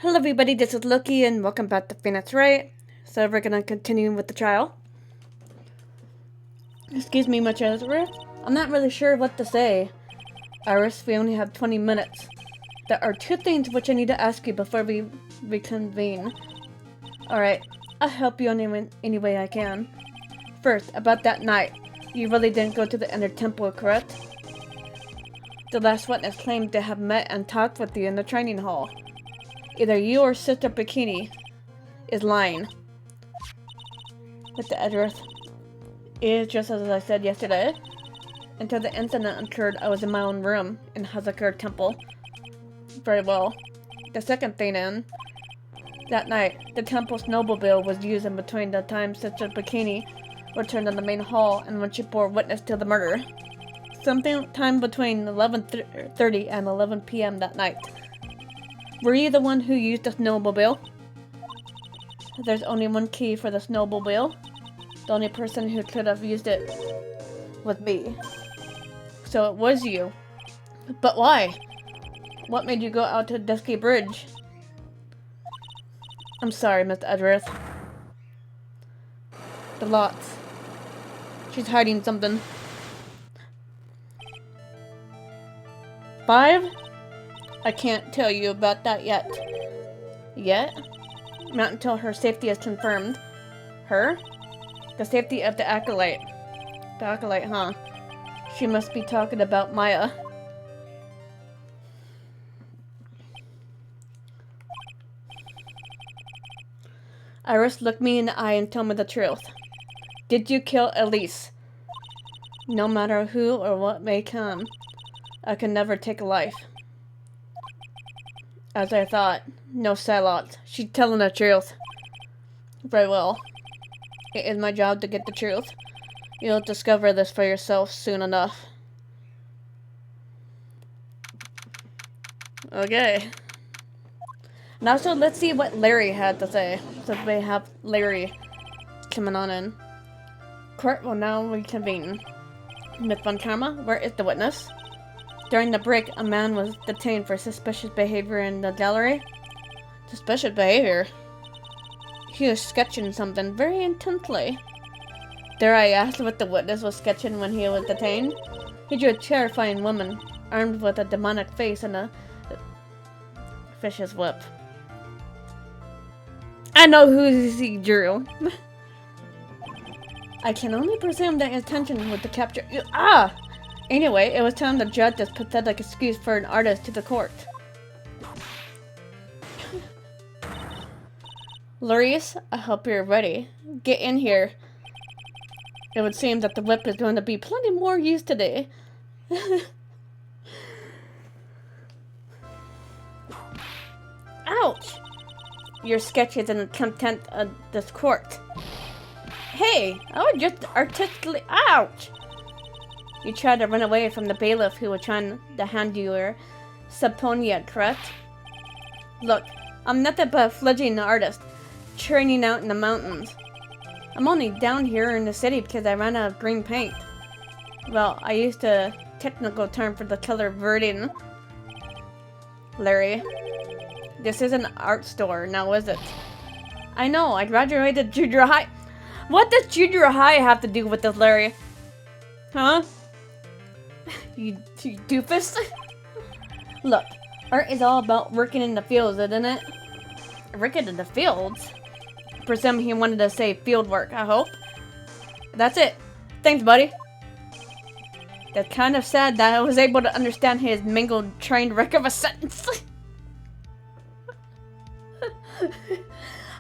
Hello everybody, this is Loki and welcome back to Phoenix Wright. So we're gonna continue with the trial. Excuse me much Iris. I'm not really sure what to say. Iris, we only have 20 minutes. There are two things which I need to ask you before we reconvene. Alright, I'll help you any way I can. First, about that night. You really didn't go to the inner temple, correct? The last witness claimed to have met and talked with you in the training hall. Either you or Sister Bikini is lying. With the address, it is just as I said yesterday. Until the incident occurred, I was in my own room in Hazakura Temple. Very well. The second thing in, that night, the temple's snowmobile was used in between the time Sister Bikini returned in the main hall and when she bore witness to the murder. Sometime between 11:30 and 11 p.m. that night. Were you the one who used the snowmobile? There's only one key for the snowmobile. The only person who could have used it was me. So it was you. But why? What made you go out to Dusky Bridge? I'm sorry, Mr. Edgeworth. The lots. She's hiding something. 5? I can't tell you about that yet. Yet? Not until her safety is confirmed. Her? The safety of the acolyte. The acolyte, huh? She must be talking about Maya. Iris, look me in the eye and tell me the truth. Did you kill Elise? No matter who or what may come, I can never take a life. As I thought, no silence. She's telling the truth. Very well. It is my job to get the truth. You'll discover this for yourself soon enough. Okay. Now, so let's see what Larry had to say. So we have Larry coming on in. Court will now reconvene. Miss Von Karma, where is the witness? During the break, a man was detained for suspicious behavior in the gallery. Suspicious behavior? He was sketching something very intently. Dare I ask what the witness was sketching when he was detained? He drew a terrifying woman, armed with a demonic face and a fish's whip. I know who he drew. I can only presume that his intention was to capture you. Ah! Anyway, it was time to judge this pathetic excuse for an artist to the court. Larice, I hope you're ready. Get in here. It would seem that the whip is going to be plenty more use today. Ouch! Your sketch is in contempt of this court. Hey, I was just artistically— ouch! You tried to run away from the bailiff who was trying to hand you your subpoena, correct? Look, I'm nothing but a fledgling artist, training out in the mountains. I'm only down here in the city because I ran out of green paint. Well, I used a technical term for the color verdin. Larry, this is an art store, now is it? I know, I graduated junior high. What does junior high have to do with this, Larry? Huh? You doofus? Look, art is all about working in the fields, isn't it? Working in the fields? Presume he wanted to say field work, I hope. That's it. Thanks, buddy. That's kind of sad that I was able to understand his mingled trained wreck of a sentence.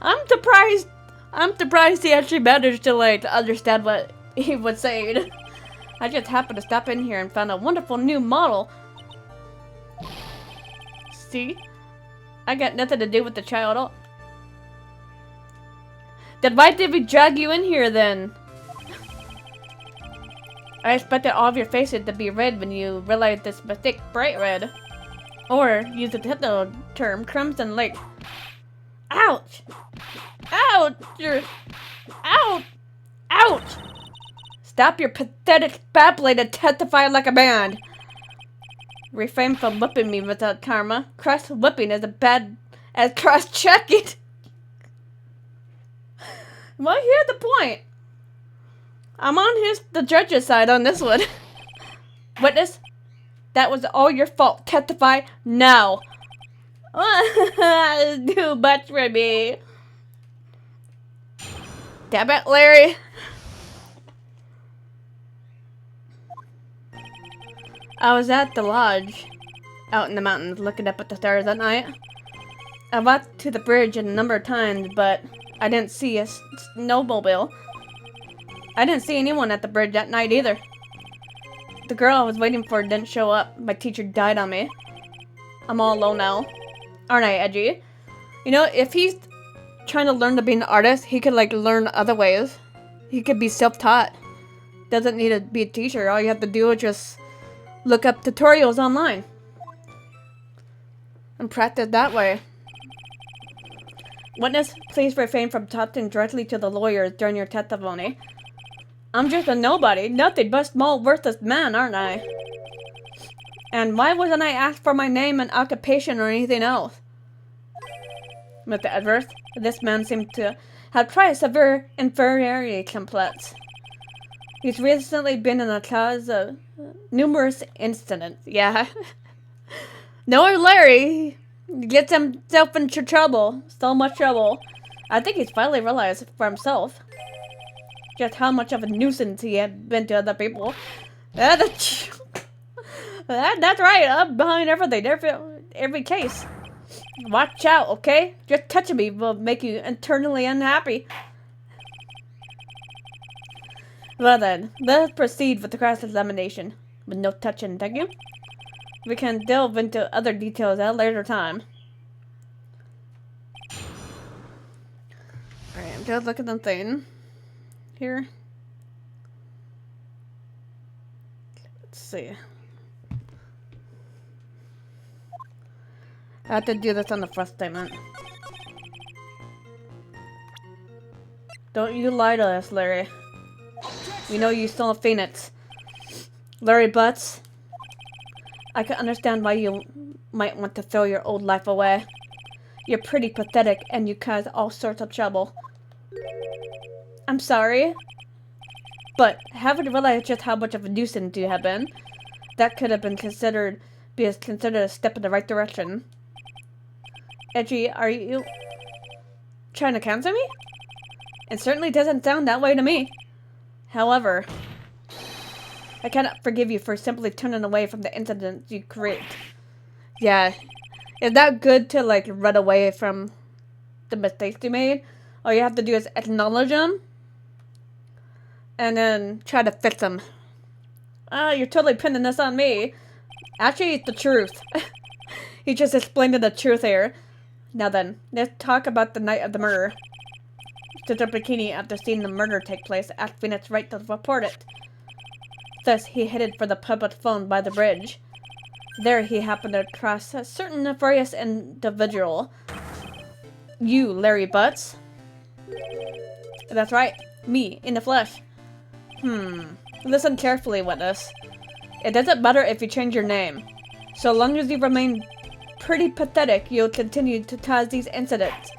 I'm surprised he actually managed to understand what he was saying. I just happened to stop in here and found a wonderful new model. See? I got nothing to do with the trial at all. Then why did we drag you in here then? I expected all of your faces to be red when you realized this mistake, bright red. Or, use the technical term, crimson lake. Ouch! Ouch! Ouch! Ouch! Stop your pathetic babbling and testify like a man! Refrain from whipping me without karma. Crest whipping is as cross-checking. Well, here's the point. I'm on the judge's side on this one. Witness, that was all your fault. Testify now. Too much for me. Damn it, Larry. I was at the lodge, out in the mountains, looking up at the stars that night. I walked to the bridge a number of times, but I didn't see a snowmobile. I didn't see anyone at the bridge that night either. The girl I was waiting for didn't show up. My teacher died on me. I'm all alone now. Aren't I, Edgy? You know, if he's trying to learn to be an artist, he could, like, learn other ways. He could be self-taught. Doesn't need to be a teacher. All you have to do is just look up tutorials online. And practice that way. Witness, please refrain from talking directly to the lawyers during your testimony. I'm just a nobody, nothing but a small, worthless man, aren't I? And why wasn't I asked for my name and occupation or anything else? Mr. Edwards, this man seemed to have tried a severe inferiority complex. He's recently been in the cause of numerous incidents. Yeah. No, Larry gets himself into trouble. So much trouble. I think he's finally realized for himself just how much of a nuisance he had been to other people. That's right. I'm behind everything. Every case. Watch out, okay? Just touching me will make you internally unhappy. Well then, let's proceed with the cross-examination. With no touching, thank you. We can delve into other details at a later time. Alright, I'm just looking at something here. Let's see. I have to do this on the first statement. Don't you lie to us, Larry. We know you stole a phoenix. Larry Butts. I can understand why you might want to throw your old life away. You're pretty pathetic and you cause all sorts of trouble. I'm sorry, but haven't realized just how much of a nuisance you have been. That could have been considered a step in the right direction. Edgy, are you trying to cancel me? It certainly doesn't sound that way to me. However, I cannot forgive you for simply turning away from the incident you create. Yeah, it's not good to, like, run away from the mistakes you made. All you have to do is acknowledge them and then try to fix them. You're totally pinning this on me. Actually, it's the truth. He just explained the truth here. Now then, let's talk about the night of the murder. Sister Bikini, after seeing the murder take place, asked Phoenix Wright to report it. Thus, he headed for the public phone by the bridge. There, he happened to cross a certain nefarious individual. You, Larry Butts. That's right, me, in the flesh. Listen carefully, witness. It doesn't matter if you change your name. So long as you remain pretty pathetic, you'll continue to cause these incidents.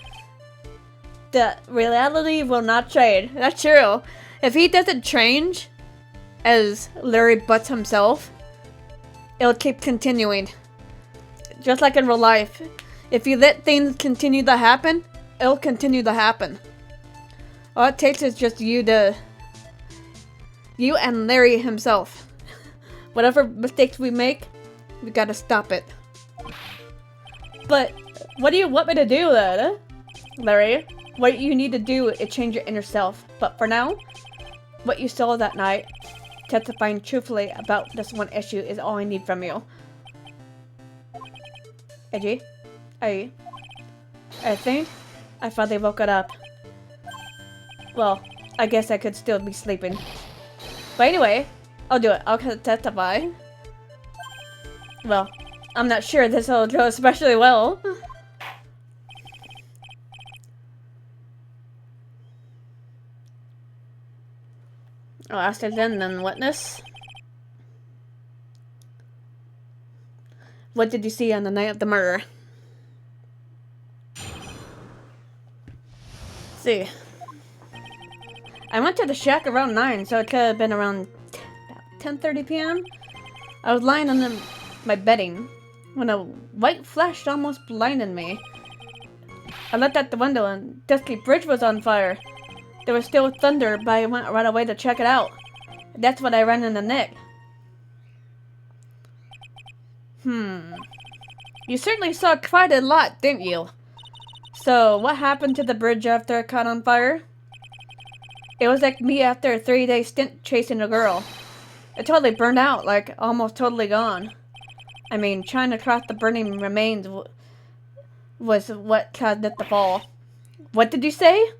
The reality will not change. That's true. If he doesn't change as Larry Butts himself, it'll keep continuing. Just like in real life. If you let things continue to happen, it'll continue to happen. All it takes is just you and Larry himself. Whatever mistakes we make, we gotta stop it. But what do you want me to do then, Larry? What you need to do is change your inner self. But for now, what you saw that night, testifying truthfully about this one issue, is all I need from you. Edgy, I think I finally woke it up. Well, I guess I could still be sleeping. But anyway, I'll do it. I'll testify. Well, I'm not sure this will go especially well. I'll ask again then, witness. What did you see on the night of the murder? see. I went to the shack around 9, so it could have been around about 10:30 p.m. I was lying on my bedding when a white flash almost blinded me. I looked out the window and Dusky Bridge was on fire. There was still thunder, but I went right away to check it out. That's when I ran into Nick. You certainly saw quite a lot, didn't you? So, what happened to the bridge after it caught on fire? It was like me after a 3-day stint chasing a girl. It totally burned out, like almost totally gone. I mean, trying to cross the burning remains was what caused it to fall. What did you say?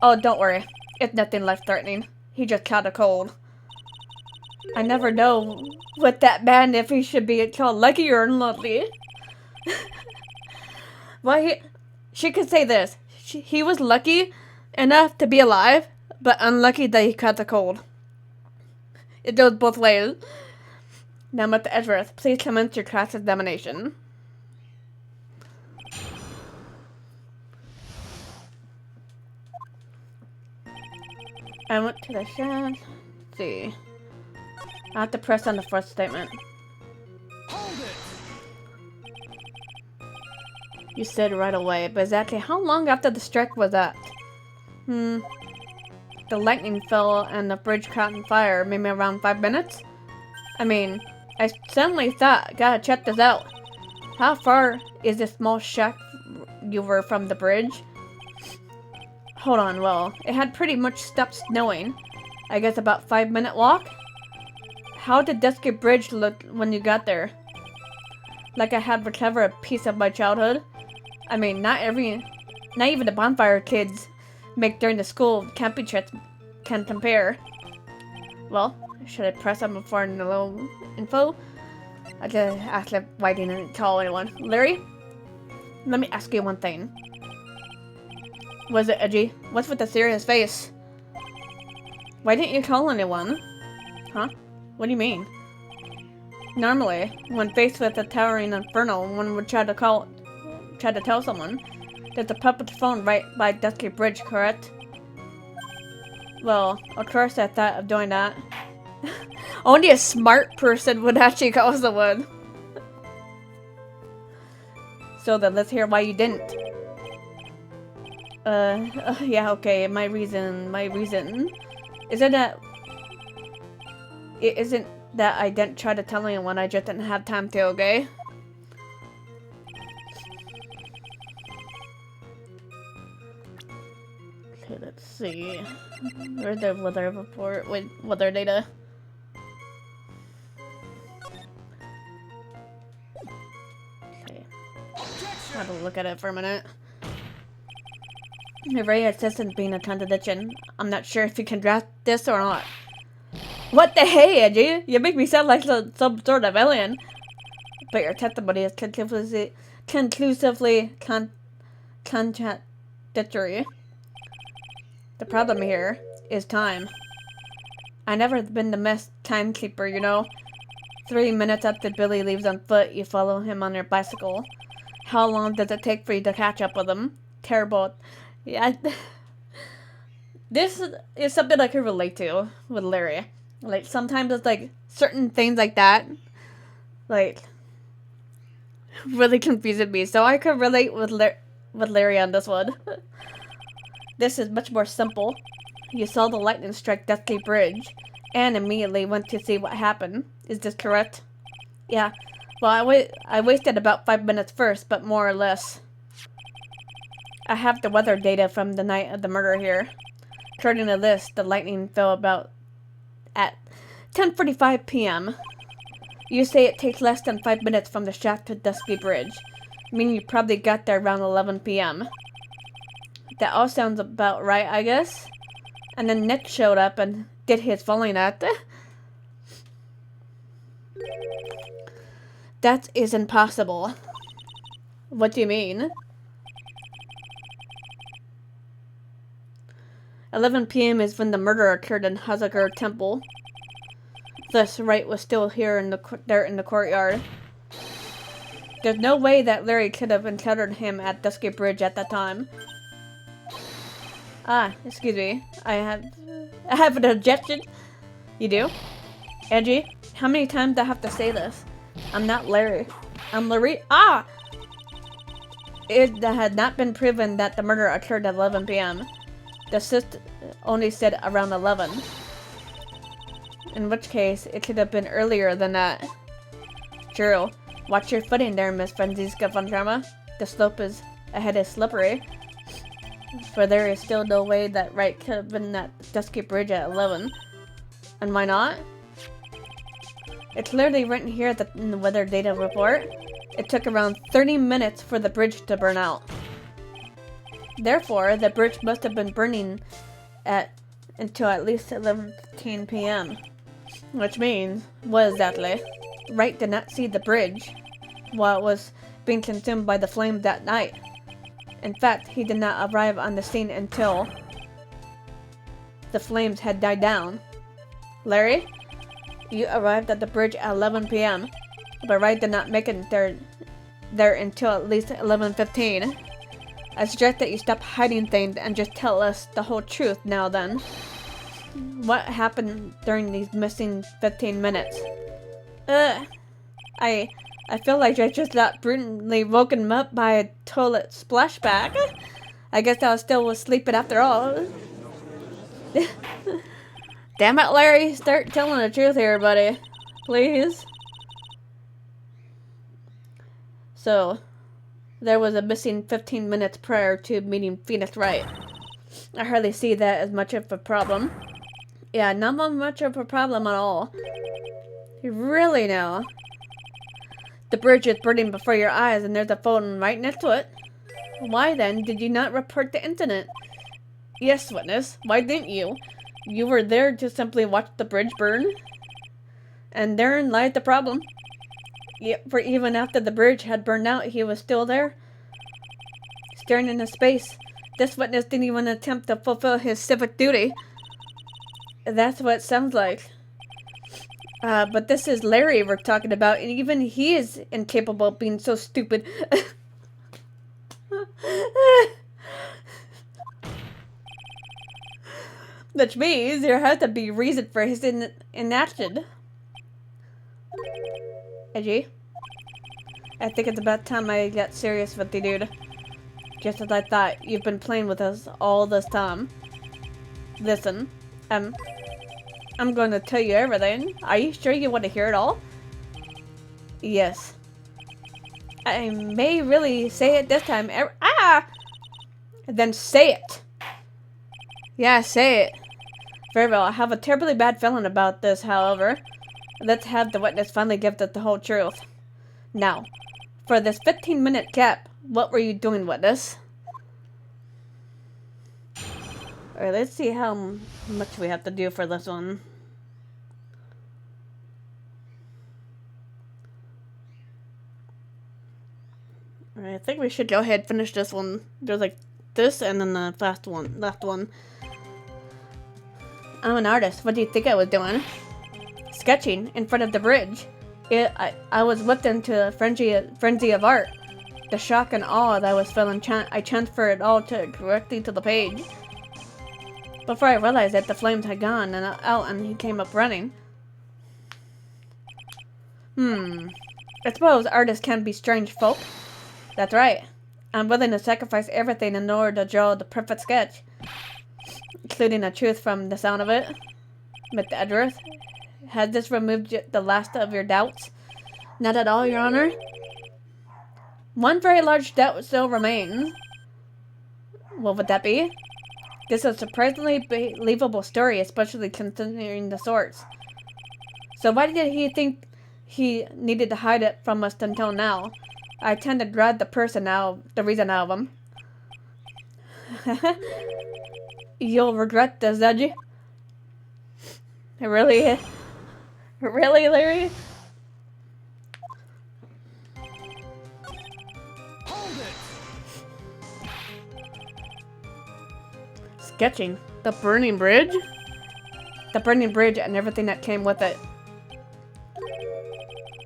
Oh, don't worry. It's nothing life-threatening. He just caught a cold. I never know with that man if he should be called lucky or unlucky. Well, she could say this. He was lucky enough to be alive, but unlucky that he caught the cold. It goes both ways. Now, Mr. Edgeworth, please commence your class examination. I went to the shack. Let's see. I have to press on the first statement. Hold it! You said right away, but exactly how long after the strike was that? The lightning fell and the bridge caught on fire, maybe around 5 minutes? I mean, I suddenly thought, gotta check this out. How far is this small shack you were from the bridge? Hold on, well, it had pretty much stopped snowing. I guess about 5-minute walk? How did Dusky Bridge look when you got there? Like I had recovered a piece of my childhood? I mean, not even the bonfire kids make during the school camping trips can compare. Well, should I press on before a little info? I just asked if why didn't call anyone. Larry? Let me ask you one thing. Was it edgy? What's with the serious face? Why didn't you call anyone? Huh? What do you mean? Normally, when faced with a towering inferno, one would try to tell someone. There's a public phone right by Dusky Bridge, correct? Well, of course I thought of doing that. Only a smart person would actually call someone. So then let's hear why you didn't. Yeah, okay, my reason isn't that I didn't try to tell anyone, I just didn't have time to, okay? Okay, let's see. Where's the weather report? Wait, weather data. Okay. Have a look at it for a minute. Ray assistant being a contradiction. I'm not sure if you can draft this or not. What the hey, Edgy? You make me sound like some sort of alien. But your testimony is conclusively contradictory. The problem here is time. I never been the best timekeeper, you know. 3 minutes after Billy leaves on foot, you follow him on your bicycle. How long does it take for you to catch up with him? Terrible. Yeah. This is something I can relate to with Larry. Like, sometimes it's like certain things like that, like, really confusing me. So I could relate with Larry on this one. This is much more simple. You saw the lightning strike Dusky Bridge and immediately went to see what happened. Is this correct? Yeah. Well, I wasted about 5 minutes first, but more or less. I have the weather data from the night of the murder here. According to this, the lightning fell about at 10:45 p.m. You say it takes less than 5 minutes from the shack to Dusky Bridge, meaning you probably got there around 11 p.m. That all sounds about right, I guess. And then Nick showed up and did his falling act. That is impossible. What do you mean? 11 p.m. is when the murder occurred in Hazagar Temple. Thus, Wright was still here in the courtyard. There's no way that Larry could have encountered him at Dusky Bridge at that time. Excuse me. I have an objection. You do? Edgy, how many times do I have to say this? I'm not Larry. I'm Larry. It had not been proven that the murder occurred at 11 p.m. The assist only said around 11. In which case, it could have been earlier than that. Drew, watch your footing there, Miss Franziska von Trauma. The slope ahead is slippery. For there is still no way that Wright could have been at Dusky Bridge at 11. And why not? It's clearly written here in the weather data report. It took around 30 minutes for the bridge to burn out. Therefore, the bridge must have been burning until at least 11:15 p.m. Which means, what exactly? Wright did not see the bridge while it was being consumed by the flame that night. In fact, he did not arrive on the scene until the flames had died down. Larry, you arrived at the bridge at 11 p.m., but Wright did not make it there until at least 11:15. I suggest that you stop hiding things and just tell us the whole truth now then. What happened during these missing 15 minutes? I feel like I just got brutally woken up by a toilet splashback. I guess I was still sleeping after all. Damn it, Larry. Start telling the truth here, buddy. Please. So, there was a missing 15 minutes prior to meeting Phoenix Wright. I hardly see that as much of a problem. Yeah, not much of a problem at all. You really know. The bridge is burning before your eyes and there's a phone right next to it. Why then did you not report the incident? Yes, witness. Why didn't you? You were there to simply watch the bridge burn? And therein lied the problem. Yet, for even after the bridge had burned out, he was still there, staring into space. This witness didn't even attempt to fulfill his civic duty. That's what it sounds like. But this is Larry we're talking about, and even he is incapable of being so stupid. Which means there has to be reason for his inaction. Edgy, I think it's about time I got serious with you, dude. Just as I thought, you've been playing with us all this time. Listen, I'm going to tell you everything. Are you sure you want to hear it all? Yes. I may really say it this time. Then say it. Yeah, say it. Very well. I have a terribly bad feeling about this, however. Let's have the witness finally give us the whole truth. Now, for this 15-minute gap, what were you doing, witness? Alright, let's see how much we have to do for this one. Alright, I think we should go ahead and finish this one. There's like this and then the last one. I'm an artist. What do you think I was doing? Sketching in front of the bridge. I was whipped into a frenzy of art. The shock and awe that I was feeling, I transferred it all directly to the page. Before I realized it, the flames had gone out and he came up running. I suppose artists can be strange folk. That's right. I'm willing to sacrifice everything in order to draw the perfect sketch. Including the truth from the sound of it. Mr. Edgeworth, has this removed the last of your doubts? Not at all, Your Honor. One very large doubt still remains. What would that be? This is a surprisingly believable story, especially considering the source. So why did he think he needed to hide it from us until now? I tend to dread the reason out of him. You'll regret this, Edgy. Really, Larry? Hold it! Sketching the burning bridge? The burning bridge and everything that came with it.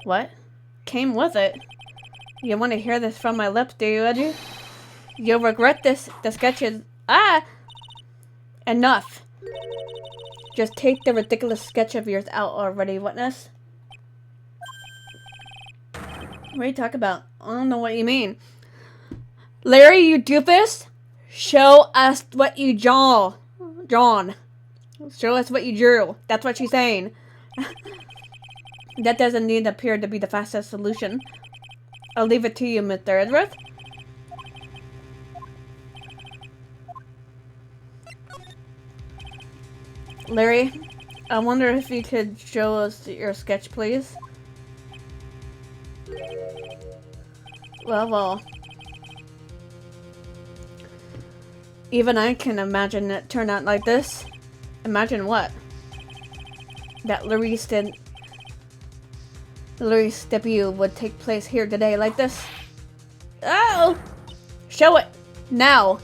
What? Came with it? You want to hear this from my lips, do you, Edgy? You'll regret this. The sketches. Enough! Just take the ridiculous sketch of yours out already, witness. What are you talking about? I don't know what you mean. Larry, you doofus! Show us what you drawn. Show us what you drew. That's what she's saying. That doesn't need to appear to be the fastest solution. I'll leave it to you, Mr. Edgeworth. Larry, I wonder if you could show us your sketch, please. Well. Even I can imagine it turn out like this. Imagine what? That Larry's debut would take place here today like this. Oh! Show it! Now!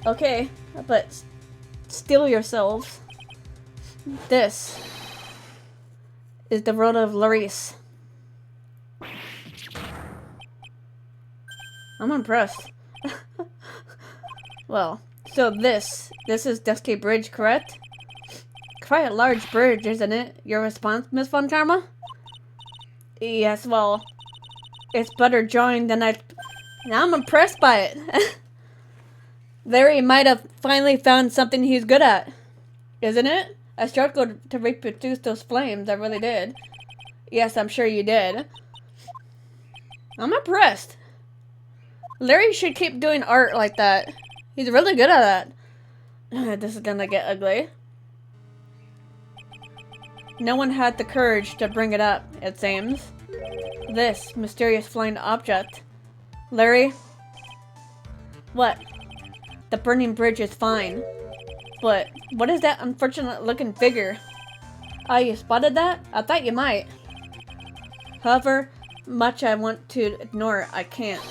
Okay, but still yourselves. This is the road of Larice. I'm impressed. Well, so this is Dusky Bridge, correct? Quite a large bridge, isn't it? Your response, Miss Von Karma? Yes, well, it's better drawing than I'm impressed by it. Larry might have finally found something he's good at, isn't it? I struggled to reproduce those flames, I really did. Yes, I'm sure you did. I'm impressed. Larry should keep doing art like that. He's really good at that. This is gonna get ugly. No one had the courage to bring it up, it seems. This mysterious flying object. Larry? What? The burning bridge is fine. But what is that unfortunate looking figure? Ah, you spotted that? I thought you might. However much I want to ignore it, I can't.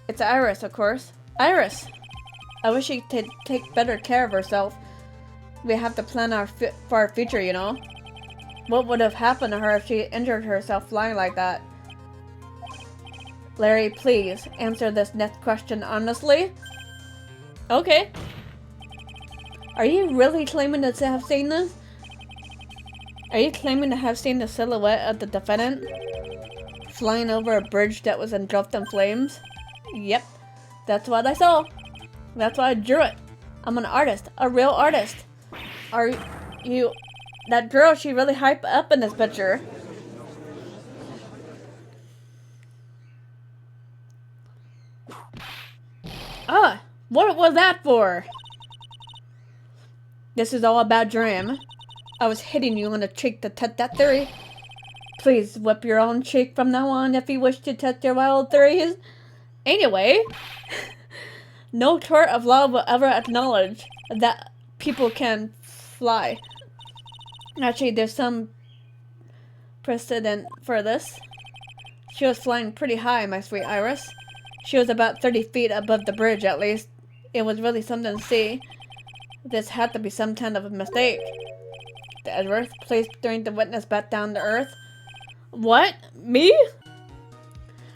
It's Iris, of course. Iris! I wish she could take better care of herself. We have to plan for our future, you know? What would have happened to her if she injured herself flying like that? Larry, please, answer this next question honestly. Okay. Are you really claiming to have seen this? Are you claiming to have seen the silhouette of the defendant flying over a bridge that was engulfed in flames? Yep, that's what I saw. That's why I drew it. I'm an artist, a real artist. Are you... That girl, she really hyped up in this picture. Ah, what was that for? This is all a bad dream. I was hitting you on the cheek to test that theory. Please whip your own cheek from now on if you wish to test your wild theories. Anyway, no court of law will ever acknowledge that people can fly. Actually, there's some precedent for this. She was flying pretty high, my sweet Iris. She was about 30 feet above the bridge, at least. It was really something to see. This had to be some kind of a mistake. The Edgeworth, please bring the witness back down to earth. What? Me?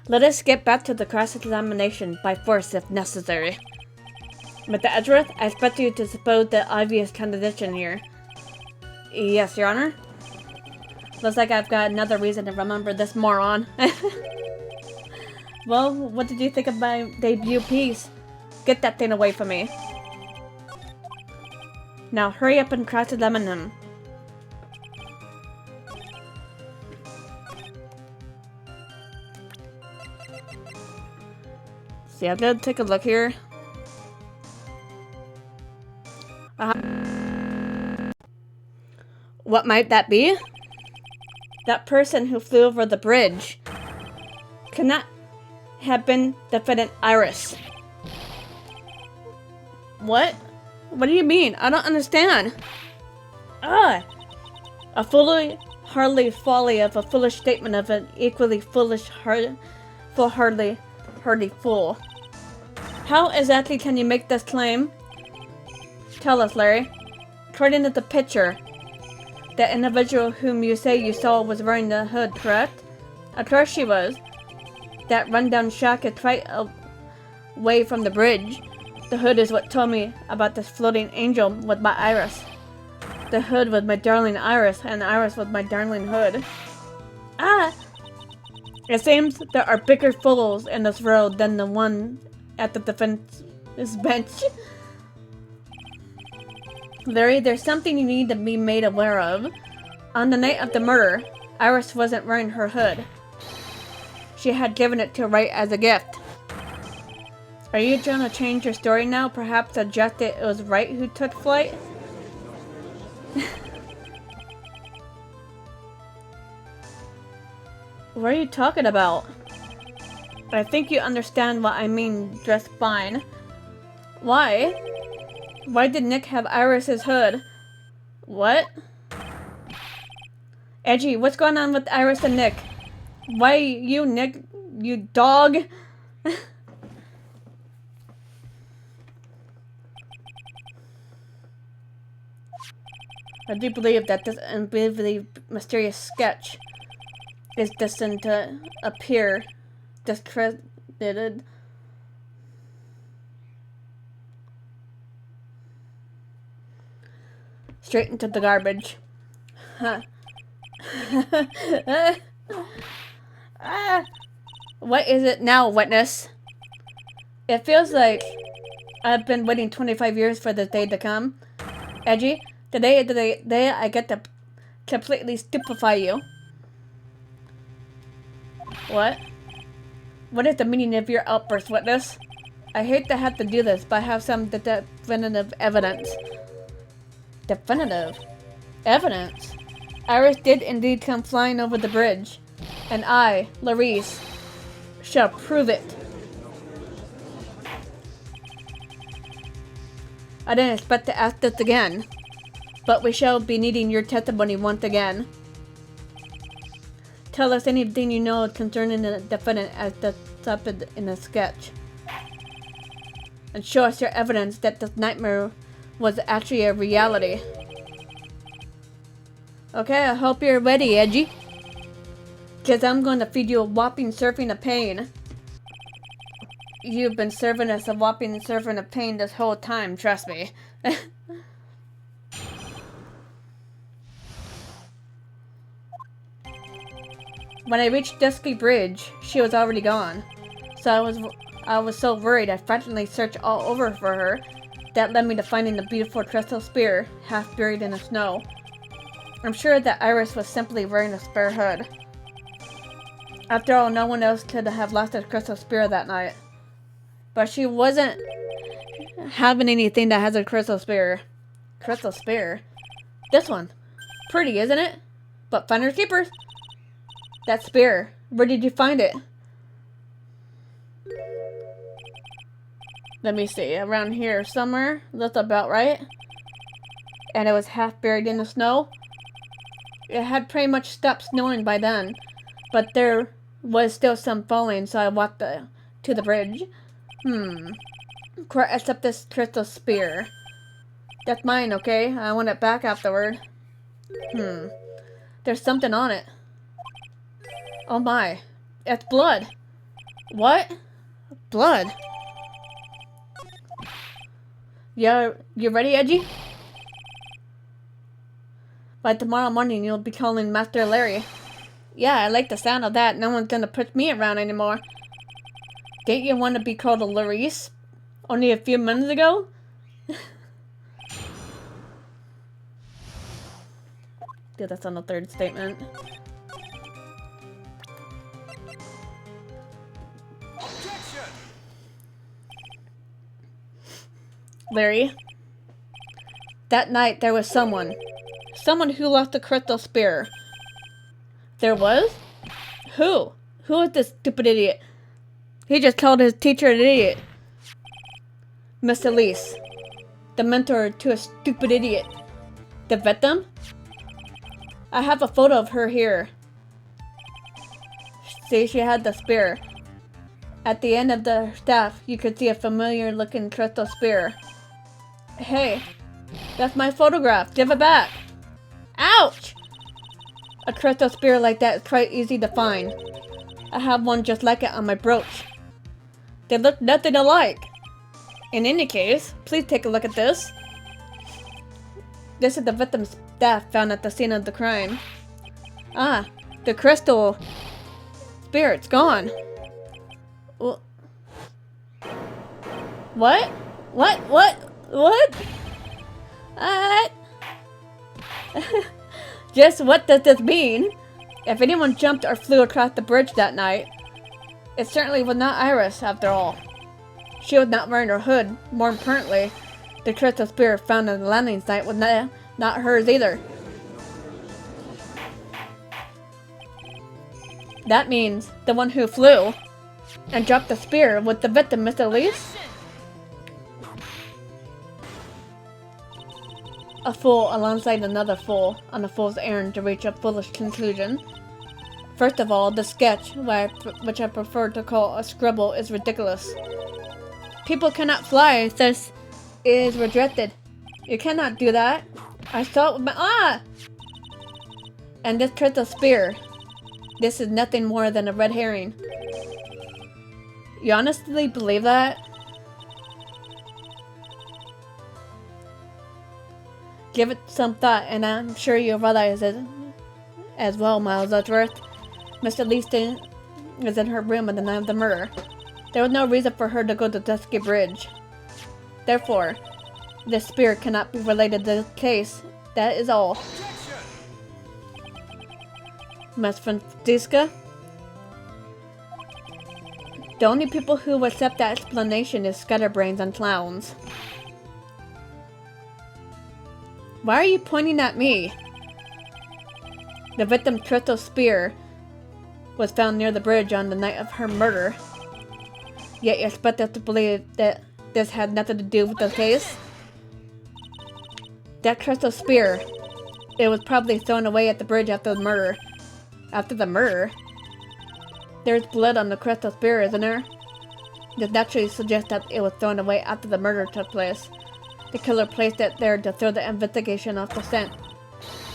Let us get back to the cross-examination by force if necessary. Mr. Edgeworth, I expect you to suppose the obvious contradiction here. Yes, Your Honor. Looks like I've got another reason to remember this moron. Well, what did you think of my debut piece? Get that thing away from me. Now hurry up and cross-examine him. See, I'm gonna take a look here. What might that be? That person who flew over the bridge cannot have been defendant Iris. What? What do you mean? I don't understand. A foolhardy folly of a foolish statement of an equally foolish foolhardy fool. How exactly can you make this claim? Tell us, Larry. According to the picture, the individual whom you say you saw was wearing the hood, correct? Of course she was. That rundown shack is quite way from the bridge. The hood is what told me about this floating angel with my Iris. The hood was my darling Iris, and Iris was my darling hood. Ah! It seems there are bigger fools in this world than the one at the defense bench. Larry, there's something you need to be made aware of. On the night of the murder, Iris wasn't wearing her hood. She had given it to Wright as a gift. Are you trying to change your story now? Perhaps suggest that it was Wright who took flight? What are you talking about? I think you understand what I mean just fine. Why? Why did Nick have Iris's hood? What? Edgy, what's going on with Iris and Nick? Why you, Nick? You dog? I do believe that this unbelievably mysterious sketch is destined to appear discredited. Straight into the garbage. Huh. What is it now, witness? It feels like I've been waiting 25 years for this day to come. Edgy, today is the day I get to completely stupefy you. What? What is the meaning of your outburst, witness? I hate to have to do this, but I have some definitive evidence. Definitive? Evidence? Iris did indeed come flying over the bridge, and I, Larice, shall prove it. I didn't expect to ask this again, but we shall be needing your testimony once again. Tell us anything you know concerning the defendant as depicted in the sketch. And show us your evidence that this nightmare was actually a reality. Okay, I hope you're ready, Edgy. Because I'm going to feed you a whopping serving of pain. You've been serving us a whopping serving of pain this whole time, trust me. When I reached Dusky Bridge, she was already gone. So I was so worried I frantically searched all over for her. That led me to finding the beautiful crystal spear, half buried in the snow. I'm sure that Iris was simply wearing a spare hood. After all, no one else could have lost a crystal spear that night. But she wasn't having anything that has a crystal spear. Crystal spear? This one. Pretty, isn't it? But finders keepers. That spear. Where did you find it? Let me see. Around here somewhere. That's about right. And it was half buried in the snow. It had pretty much stopped snowing by then. But there was still some falling, so I walked to the bridge. Except this crystal spear. That's mine, okay? I want it back afterward. There's something on it. Oh my. It's blood. What? Blood? Yeah, you ready, Edgy? By tomorrow morning, you'll be calling Master Larry. Yeah, I like the sound of that. No one's gonna push me around anymore. Didn't you want to be called a Larice? Only a few minutes ago? Dude, that's on the third statement. Objection! Larry, that night there was someone who lost the crystal spear. There was? Who? Who is this stupid idiot? He just called his teacher an idiot. Miss Elise, the mentor to a stupid idiot. The victim? I have a photo of her here. See, she had the spear. At the end of the staff, you could see a familiar looking crystal spear. Hey, that's my photograph. Give it back. Ouch! A crystal spear like that is quite easy to find. I have one just like it on my brooch. They look nothing alike. In any case, please take a look at this. This is the victim's staff found at the scene of the crime. Ah, the crystal spirit's gone. What? What? Just what does this mean? If anyone jumped or flew across the bridge that night, it certainly was not Iris, after all. She was not wearing her hood. More importantly, the crystal spirit found in the landing site was not hers either. That means the one who flew and dropped the spear was the victim, Miss Elise? A fool alongside another fool on a fool's errand to reach a foolish conclusion. First of all, the sketch, which I prefer to call a scribble, is ridiculous. People cannot fly, this is rejected. You cannot do that. I saw it with my And this crystal spear. This is nothing more than a red herring. You honestly believe that? Give it some thought, and I'm sure you'll realize it as well, Miles Edgeworth. Mr. Leaston is in her room at the night of the murder. There was no reason for her to go to Dusky Bridge. Therefore, this spear cannot be related to the case. That is all. Miss Francisca? The only people who will accept that explanation is scatterbrains and clowns. Why are you pointing at me? The victim's crystal spear was found near the bridge on the night of her murder. Yet you expect us to believe that this had nothing to do with the case? That crystal spear, it was probably thrown away at the bridge after the murder. After the murder? There's blood on the crystal spear, isn't there? This naturally suggests that it was thrown away after the murder took place. The killer placed it there to throw the investigation off the scent,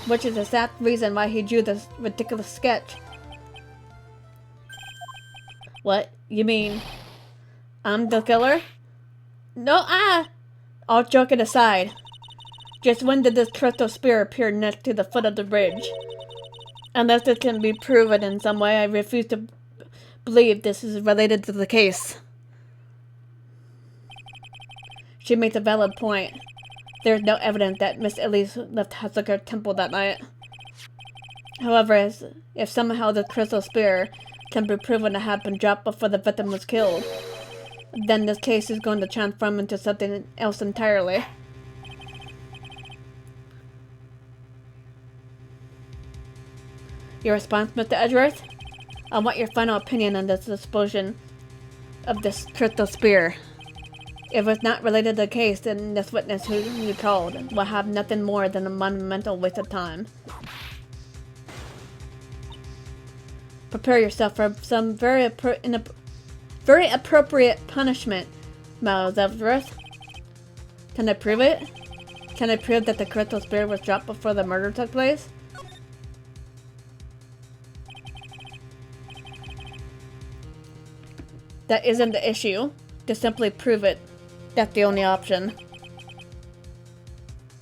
which is the exact reason why he drew this ridiculous sketch. What? You mean I'm the killer? No, all joking aside, just when did this crystal spear appear next to the foot of the bridge? Unless it can be proven in some way, I refuse to believe this is related to the case. She makes a valid point. There is no evidence that Miss Elise left Hatsuka Temple that night. However, if somehow the crystal spear can be proven to have been dropped before the victim was killed, then this case is going to transform into something else entirely. Your response, Mr. Edgeworth? I want your final opinion on this disposition of this crystal spear. If it's not related to the case, then this witness who you called will have nothing more than a monumental waste of time. Prepare yourself for some very appropriate punishment, Miles Edgeworth. Can I prove it? Can I prove that the crystal spear was dropped before the murder took place? That isn't the issue. Just simply prove it. That's the only option.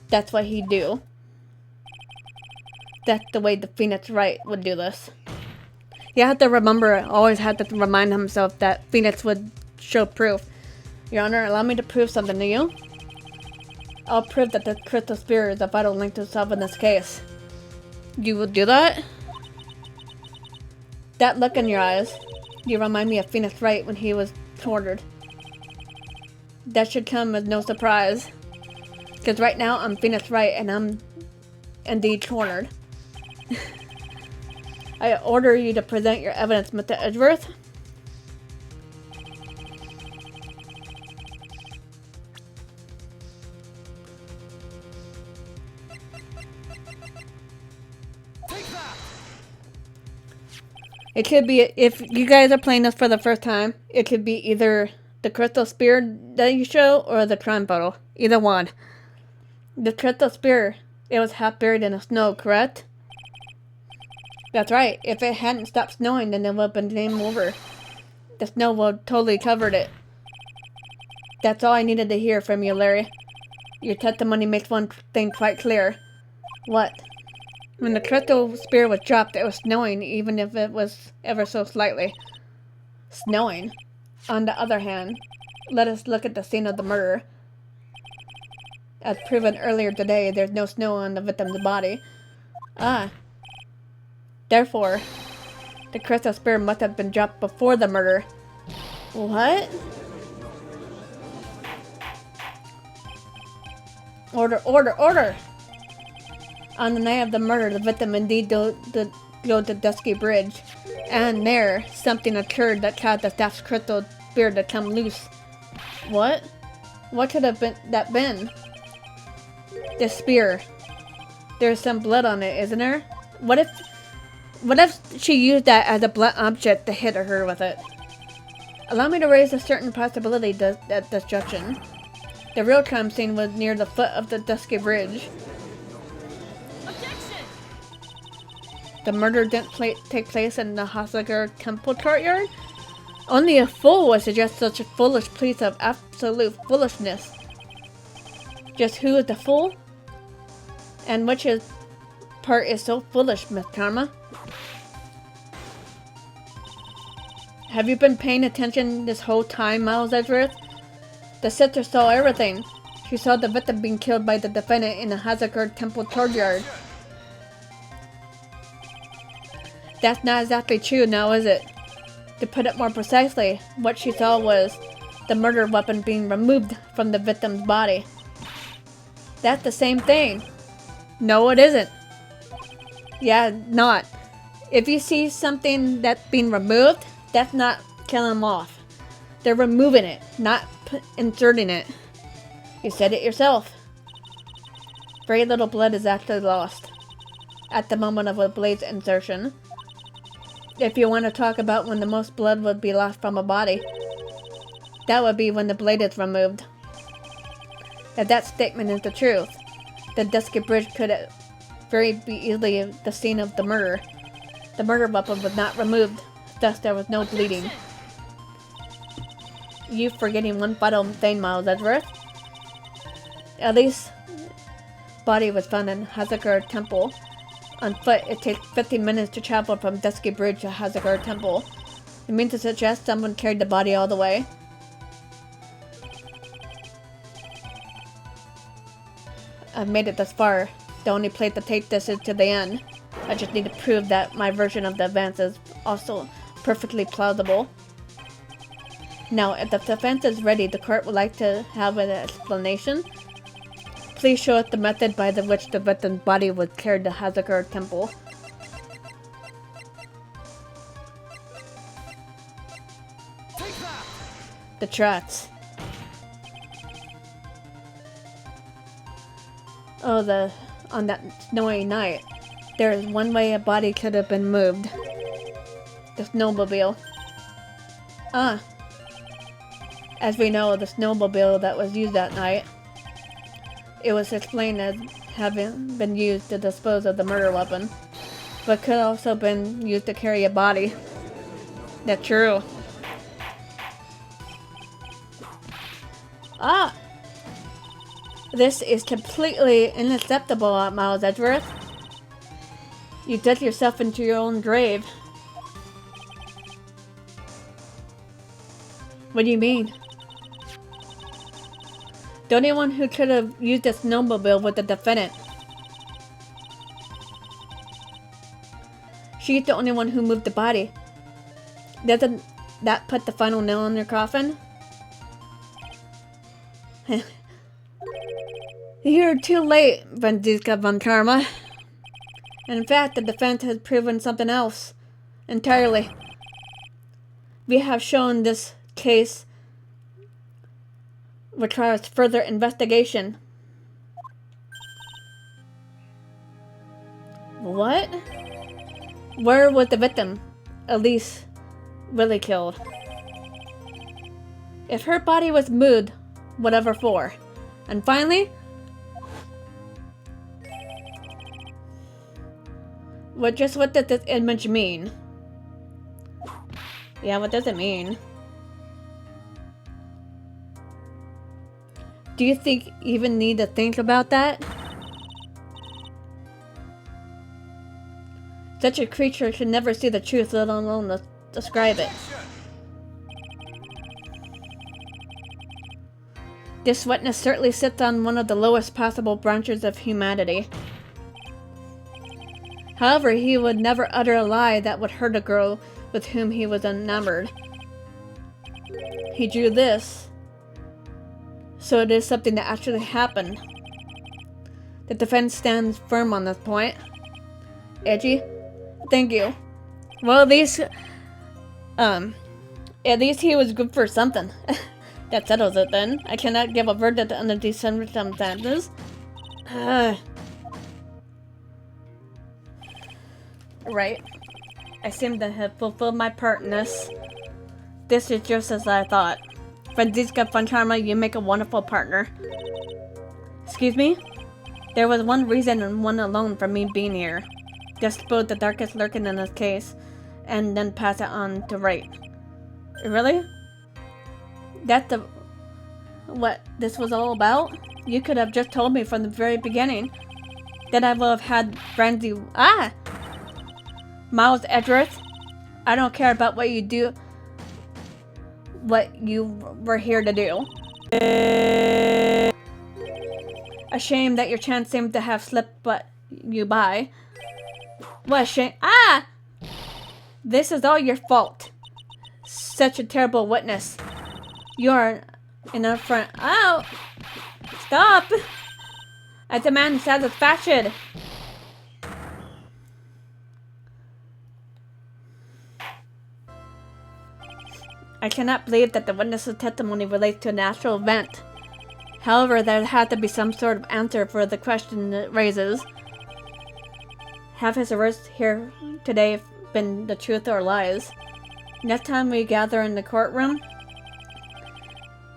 That's what he'd do. That's the way the Phoenix Wright would do this. You have to remember, always have to remind himself that Phoenix would show proof. Your Honor, allow me to prove something to you. I'll prove that the crystal spear is a vital link to solving this case. You will do that? That look in your eyes. You remind me of Phoenix Wright when he was tortured. That should come as no surprise. Because right now I'm Phoenix Wright and I'm indeed cornered. I order you to present your evidence, Mr. Edgeworth. It could be, if you guys are playing this for the first time, it could be either the crystal spear that you show or the crime photo. Either one. The crystal spear, it was half buried in the snow, correct? That's right. If it hadn't stopped snowing, then it would have been game over. The snow would have totally covered it. That's all I needed to hear from you, Larry. Your testimony makes one thing quite clear. What? When the crystal spear was dropped, it was snowing, even if it was ever so slightly. Snowing? On the other hand, let us look at the scene of the murder. As proven earlier today, there's no snow on the victim's body. Ah. Therefore, the crystal spear must have been dropped before the murder. What? Order, order, order! On the night of the murder, the victim indeed go to Dusky Bridge, and there, something occurred that caused the staff's crystal spear to come loose. What? What could have been? The spear. There's some blood on it, isn't there? What if she used that as a blunt object to hit her with it? Allow me to raise a certain possibility at this junction. The real crime scene was near the foot of the Dusky Bridge. Objection! The murder didn't take place in the Hasagar Temple courtyard? Only a fool would suggest such a foolish piece of absolute foolishness. Just who is the fool? And which part is so foolish, Miss Karma? Have you been paying attention this whole time, Miles Edgeworth? The sister saw everything. She saw the victim being killed by the defendant in the Hasagar Temple courtyard. That's not exactly true now, is it? To put it more precisely, what she saw was the murder weapon being removed from the victim's body. That's the same thing. No, it isn't. Yeah, not. If you see something that's being removed, that's not killing them off. They're removing it, not inserting it. You said it yourself. Very little blood is actually lost at the moment of a blade's insertion. If you want to talk about when the most blood would be lost from a body, that would be when the blade is removed. If that statement is the truth, the Dusky Bridge could very easily the scene of the murder. The murder weapon was not removed, thus there was no bleeding. You forgetting one vital thing, Miles Edgeworth. At least, body was found in Hasagar Temple. On foot, it takes 15 minutes to travel from Dusky Bridge to Hasagar Temple. You mean to suggest someone carried the body all the way? I've made it this far. The only place to take this is to the end. I just need to prove that my version of the events is also perfectly plausible. Now, if the defense is ready, the court would like to have an explanation. Please show us the method by which the victim's body was carried to Hasagar Temple. Take that! The tracks. Oh, on that snowy night, there is one way a body could have been moved. The snowmobile. Ah. As we know, the snowmobile that was used that night, it was explained as having been used to dispose of the murder weapon, but could also been used to carry a body. That's true. Ah! This is completely unacceptable, Miles Edgeworth. You dug yourself into your own grave. What do you mean? The only one who could have used the snowmobile was the defendant. She's the only one who moved the body. Doesn't that put the final nail in your coffin? You're too late, Franziska von Karma. And in fact, the defense has proven something else entirely. We have shown this case requires further investigation. What? Where was the victim, Elise, really killed? If her body was moved, whatever for? And finally, what does this image mean? Yeah, what does it mean? Do you think you even need to think about that? Such a creature should never see the truth, let alone describe it. This witness certainly sits on one of the lowest possible branches of humanity. However, he would never utter a lie that would hurt a girl with whom he was enamored. He drew this, so it is something that actually happened. The defense stands firm on this point. Edgy? Thank you. Well, at least he was good for something. That settles it then. I cannot give a verdict under these circumstances. Right. I seem to have fulfilled my part in this. This is just as I thought. Franziska Fontana, you make a wonderful partner. Excuse me? There was one reason and one alone for me being here. To expose the darkest lurking in this case, and then pass it on to Wright. Really? That's what this was all about? You could have just told me from the very beginning. Then I would have had Franzi. Miles Edgeworth, I don't care about what you do. What you were here to do. A shame that your chance seemed to have slipped you by. What a shame. This is all your fault. Such a terrible witness. You're in a front. Oh! Stop! I demand satisfaction. I cannot believe that the witness's testimony relates to a natural event. However, there had to be some sort of answer for the question it raises. Have his arrests here today been the truth or lies? Next time we gather in the courtroom,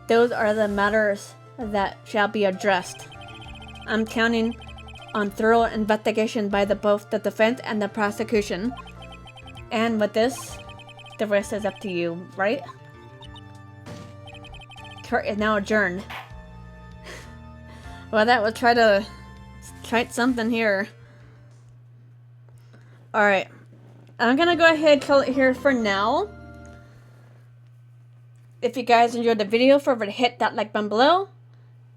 those are the matters that shall be addressed. I'm counting on thorough investigation by both the defense and the prosecution. And with this, the rest is up to you, right? Court is now adjourned. Well, that would try something here. Alright. I'm gonna go ahead and call it here for now. If you guys enjoyed the video, feel free to hit that like button below.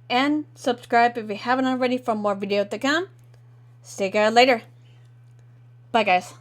And subscribe if you haven't already for more videos to come. See you guys later. Bye, guys.